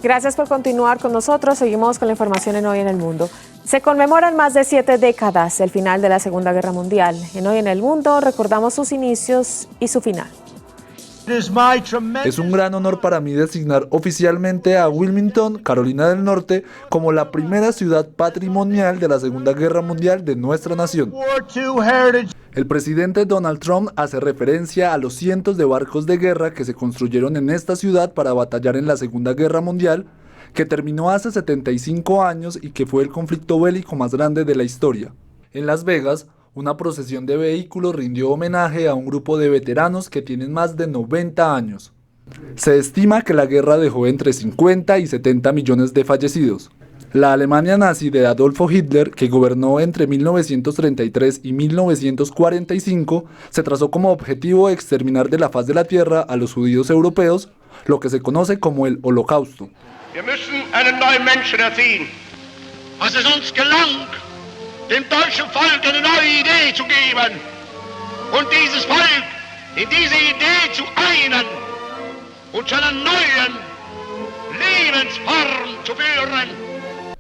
Gracias por continuar con nosotros. Seguimos con la información en Hoy en el Mundo. Se conmemoran más de 7 décadas el final de la Segunda Guerra Mundial. En Hoy en el Mundo recordamos sus inicios y su final. Es un gran honor para mí designar oficialmente a Wilmington, Carolina del Norte, como la primera ciudad patrimonial de la Segunda Guerra Mundial de nuestra nación. El presidente Donald Trump hace referencia a los cientos de barcos de guerra que se construyeron en esta ciudad para batallar en la Segunda Guerra Mundial, que terminó hace 75 años y que fue el conflicto bélico más grande de la historia. En Las Vegas, una procesión de vehículos rindió homenaje a un grupo de veteranos que tienen más de 90 años. Se estima que la guerra dejó entre 50 y 70 millones de fallecidos. La Alemania nazi de Adolfo Hitler, que gobernó entre 1933 y 1945, se trazó como objetivo exterminar de la faz de la tierra a los judíos europeos, lo que se conoce como el Holocausto. Wir müssen einen neuen Menschen erziehen. Was es uns gelang, dem deutschen Volk eine neue Idee zu geben und dieses Volk in diese Idee zu einen und zu einer neuen Lebensform zu führen.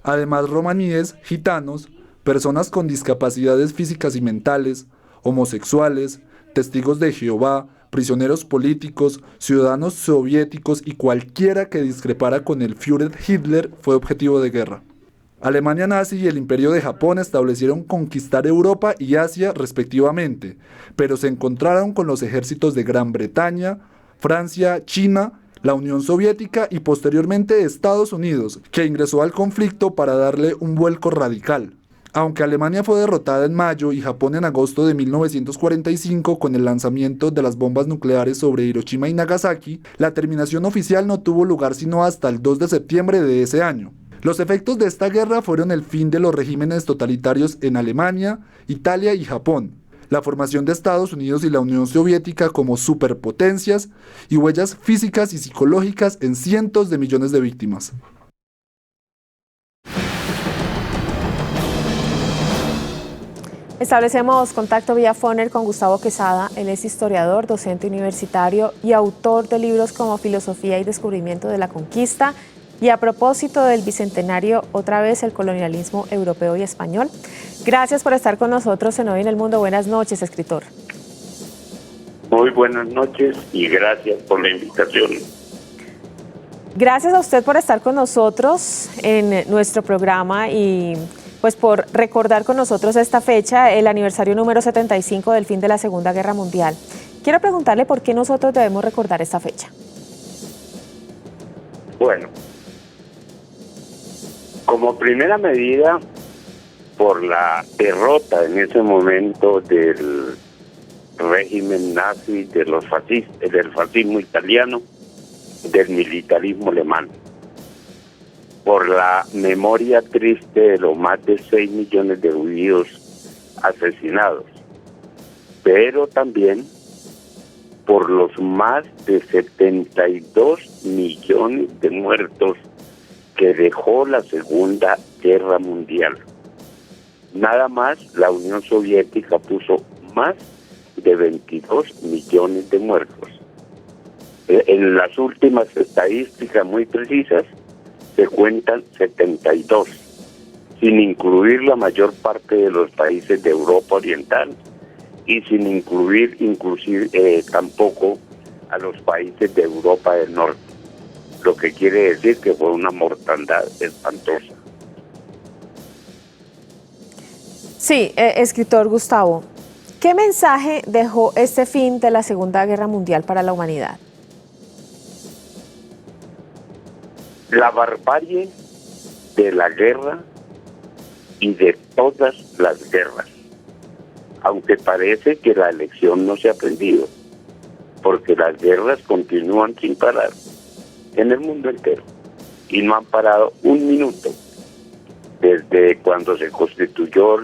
Además, romaníes, gitanos, personas con discapacidades físicas y mentales, homosexuales, testigos de Jehová, prisioneros políticos, ciudadanos soviéticos y cualquiera que discrepara con el Führer Hitler fue objetivo de guerra. Alemania nazi y el Imperio de Japón establecieron conquistar Europa y Asia respectivamente, pero se encontraron con los ejércitos de Gran Bretaña, Francia, China, la Unión Soviética y posteriormente Estados Unidos, que ingresó al conflicto para darle un vuelco radical. Aunque Alemania fue derrotada en mayo y Japón en agosto de 1945 con el lanzamiento de las bombas nucleares sobre Hiroshima y Nagasaki, la terminación oficial no tuvo lugar sino hasta el 2 de septiembre de ese año. Los efectos de esta guerra fueron el fin de los regímenes totalitarios en Alemania, Italia y Japón, la formación de Estados Unidos y la Unión Soviética como superpotencias y huellas físicas y psicológicas en cientos de millones de víctimas. Establecemos contacto vía Foner con Gustavo Quesada. Él es historiador, docente universitario y autor de libros como Filosofía y Descubrimiento de la Conquista y A propósito del Bicentenario, otra vez el colonialismo europeo y español. Gracias por estar con nosotros en Hoy en el Mundo. Buenas noches, escritor. Muy buenas noches y gracias por la invitación. Gracias a usted por estar con nosotros en nuestro programa y pues por recordar con nosotros esta fecha, el aniversario número 75 del fin de la Segunda Guerra Mundial. Quiero preguntarle por qué nosotros debemos recordar esta fecha. Bueno, como primera medida, por la derrota en ese momento del régimen nazi, de los fascistas, del fascismo italiano, del militarismo alemán, por la memoria triste de los más de 6 millones de judíos asesinados, pero también por los más de 72 millones de muertos que dejó la Segunda Guerra Mundial. Nada más la Unión Soviética puso más de 22 millones de muertos. En las últimas estadísticas muy precisas se cuentan 72, sin incluir la mayor parte de los países de Europa Oriental y sin incluir tampoco a los países de Europa del Norte, lo que quiere decir que fue una mortandad espantosa. Sí, escritor Gustavo, ¿qué mensaje dejó este fin de la Segunda Guerra Mundial para la humanidad? La barbarie de la guerra y de todas las guerras, aunque parece que la lección no se ha aprendido, porque las guerras continúan sin parar en el mundo entero y no han parado un minuto desde cuando se constituyó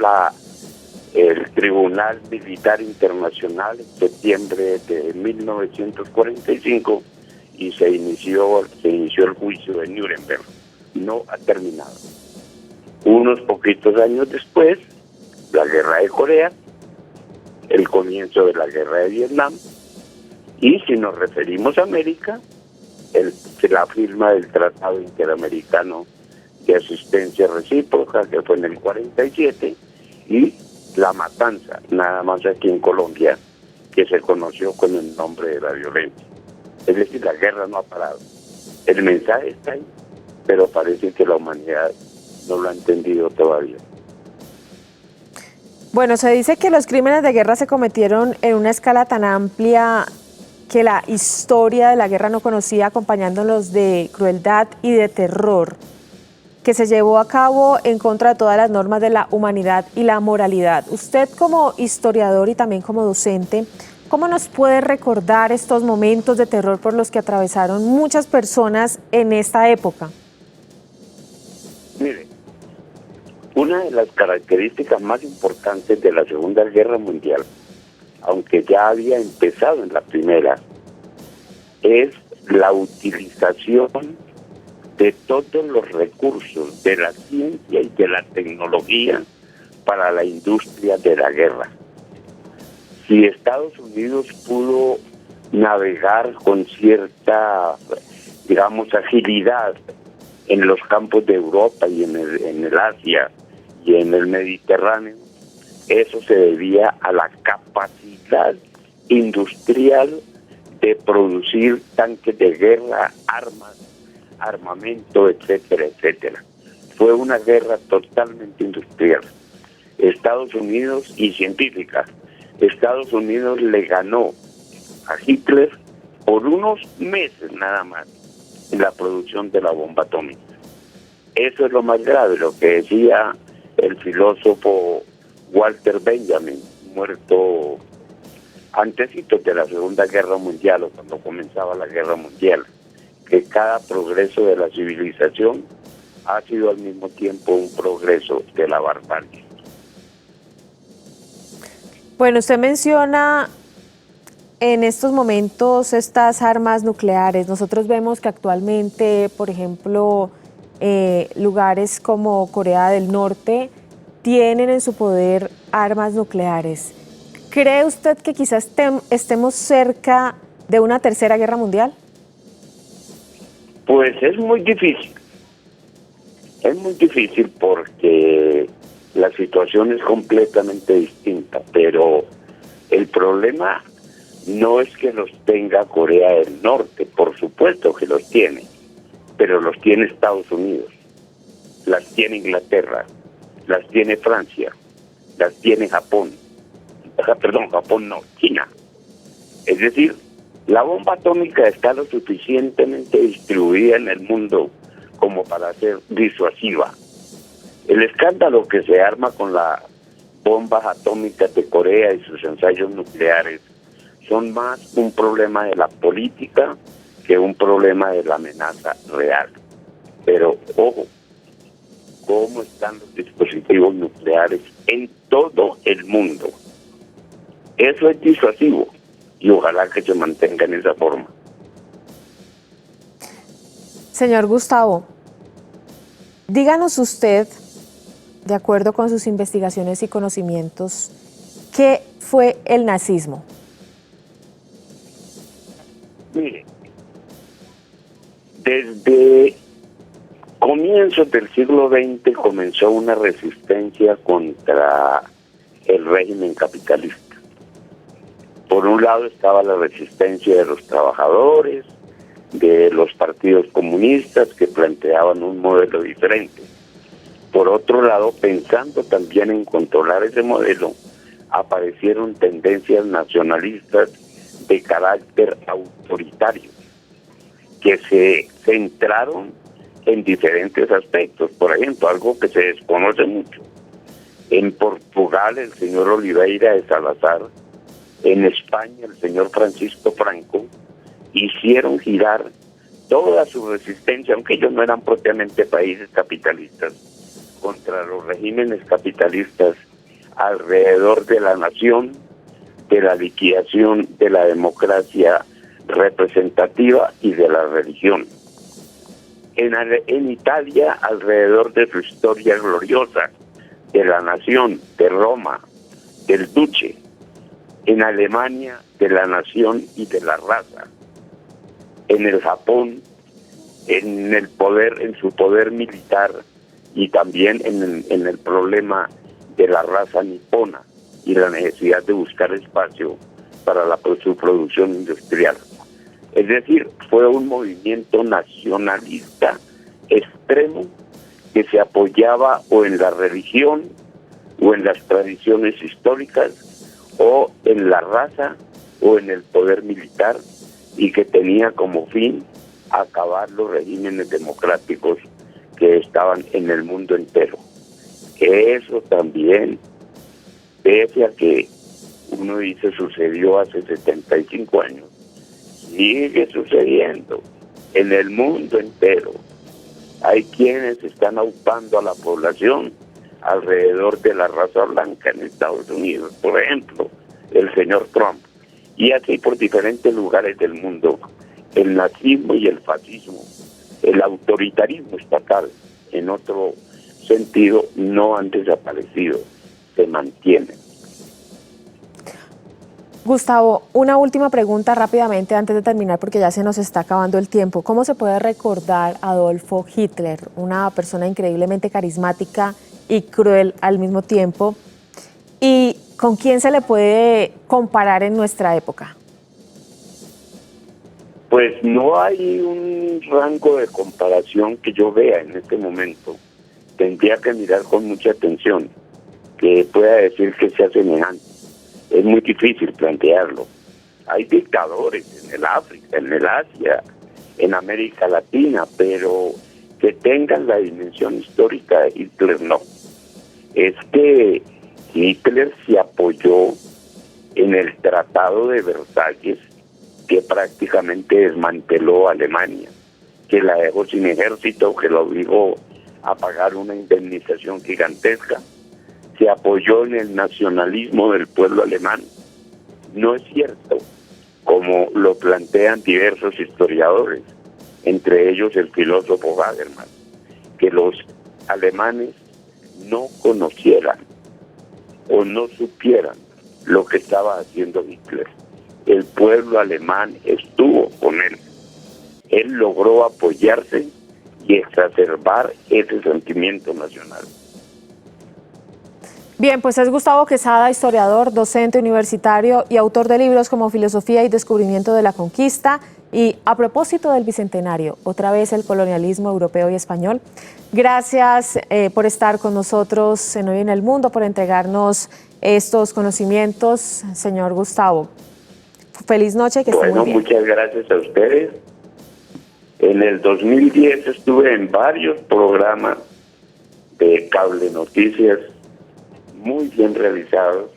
el Tribunal Militar Internacional en septiembre de 1945 y se inició el juicio de Nuremberg. No ha terminado. Unos poquitos años después, la guerra de Corea, el comienzo de la guerra de Vietnam, y si nos referimos a América, el la firma del Tratado Interamericano de Asistencia Recíproca, que fue en el 47, y la matanza, nada más aquí en Colombia, que se conoció con el nombre de la violencia. Es decir, la guerra no ha parado. El mensaje está ahí, pero parece que la humanidad no lo ha entendido todavía. Bueno, se dice que los crímenes de guerra se cometieron en una escala tan amplia que la historia de la guerra no conocía, acompañándolos de crueldad y de terror, que se llevó a cabo en contra de todas las normas de la humanidad y la moralidad. Usted como historiador y también como docente, ¿cómo nos puede recordar estos momentos de terror por los que atravesaron muchas personas en esta época? Mire, una de las características más importantes de la Segunda Guerra Mundial, aunque ya había empezado en la Primera, es la utilización de todos los recursos de la ciencia y de la tecnología para la industria de la guerra. Si Estados Unidos pudo navegar con cierta, digamos, agilidad en los campos de Europa y en el Asia y en el Mediterráneo, eso se debía a la capacidad industrial de producir tanques de guerra, armas, armamento, etcétera, etcétera. Fue una guerra totalmente industrial. Estados Unidos y científica. Estados Unidos le ganó a Hitler por unos meses nada más en la producción de la bomba atómica. Eso es lo más grave, lo que decía el filósofo Walter Benjamin, muerto antesito de la Segunda Guerra Mundial o cuando comenzaba la Guerra Mundial, que cada progreso de la civilización ha sido al mismo tiempo un progreso de la barbarie. Bueno, usted menciona en estos momentos estas armas nucleares. Nosotros vemos que actualmente, por ejemplo, lugares como Corea del Norte tienen en su poder armas nucleares. ¿Cree usted que quizás estemos cerca de una tercera guerra mundial? Pues es muy difícil. Es muy difícil porque la situación es completamente distinta, pero el problema no es que los tenga Corea del Norte, por supuesto que los tiene, pero los tiene Estados Unidos, las tiene Inglaterra, las tiene Francia, las tiene Japón, Japón no, China. Es decir, la bomba atómica está lo suficientemente distribuida en el mundo como para ser disuasiva. El escándalo que se arma con las bombas atómicas de Corea y sus ensayos nucleares son más un problema de la política que un problema de la amenaza real. Pero, ojo, ¿cómo están los dispositivos nucleares en todo el mundo? Eso es disuasivo y ojalá que se mantenga en esa forma. Señor Gustavo, díganos usted, de acuerdo con sus investigaciones y conocimientos, ¿qué fue el nazismo? Mire, desde comienzos del siglo XX comenzó una resistencia contra el régimen capitalista. Por un lado estaba la resistencia de los trabajadores, de los partidos comunistas que planteaban un modelo diferente. Por otro lado, pensando también en controlar ese modelo, aparecieron tendencias nacionalistas de carácter autoritario, que se centraron en diferentes aspectos. Por ejemplo, algo que se desconoce mucho. En Portugal, el señor Oliveira de Salazar, en España, el señor Francisco Franco, hicieron girar toda su resistencia, aunque ellos no eran propiamente países capitalistas, contra los regímenes capitalistas alrededor de la nación, de la liquidación de la democracia representativa y de la religión. En Italia, alrededor de su historia gloriosa, de la nación, de Roma, del duce. En Alemania, de la nación y de la raza. En el Japón, en el poder, en su poder militar, y también en el problema de la raza nipona y la necesidad de buscar espacio para su producción industrial. Es decir, fue un movimiento nacionalista extremo que se apoyaba o en la religión o en las tradiciones históricas o en la raza o en el poder militar, y que tenía como fin acabar los regímenes democráticos que estaban en el mundo entero. Eso también, pese a que uno dice sucedió hace 75 años, sigue sucediendo en el mundo entero. Hay quienes están aupando a la población alrededor de la raza blanca en Estados Unidos, por ejemplo, el señor Trump, y así por diferentes lugares del mundo. El nazismo y el fascismo, el autoritarismo estatal, en otro sentido, no han desaparecido, se mantienen. Gustavo, una última pregunta rápidamente antes de terminar, porque ya se nos está acabando el tiempo. ¿Cómo se puede recordar a Adolfo Hitler, una persona increíblemente carismática y cruel al mismo tiempo? ¿Y con quién se le puede comparar en nuestra época? Pues no hay un rango de comparación que yo vea en este momento. Tendría que mirar con mucha atención, que pueda decir que sea semejante. Es muy difícil plantearlo. Hay dictadores en el África, en el Asia, en América Latina, pero que tengan la dimensión histórica de Hitler, no. Es que Hitler se apoyó en el Tratado de Versalles, que prácticamente desmanteló a Alemania, que la dejó sin ejército, que lo obligó a pagar una indemnización gigantesca. Se apoyó en el nacionalismo del pueblo alemán. No es cierto, como lo plantean diversos historiadores, entre ellos el filósofo Habermas, que los alemanes no conocieran o no supieran lo que estaba haciendo Hitler. El pueblo alemán estuvo con él. Él logró apoyarse y exacerbar ese sentimiento nacional. Bien, pues es Gustavo Quesada, historiador, docente universitario y autor de libros como Filosofía y Descubrimiento de la Conquista y A propósito del Bicentenario, otra vez el colonialismo europeo y español. Gracias por estar con nosotros en Hoy en el Mundo, por entregarnos estos conocimientos, señor Gustavo. Feliz noche, que esté muy bien. Muchas gracias a ustedes. En el 2010 estuve en varios programas de cable noticias muy bien realizados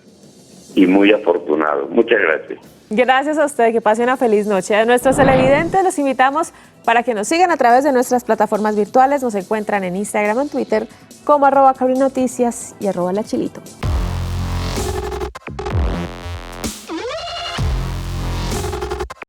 y muy afortunados. Muchas gracias. Gracias a usted, que pase una feliz noche. A nuestros televidentes los invitamos para que nos sigan a través de nuestras plataformas virtuales. Nos encuentran en Instagram, en Twitter como @cablenoticias y @lachilito.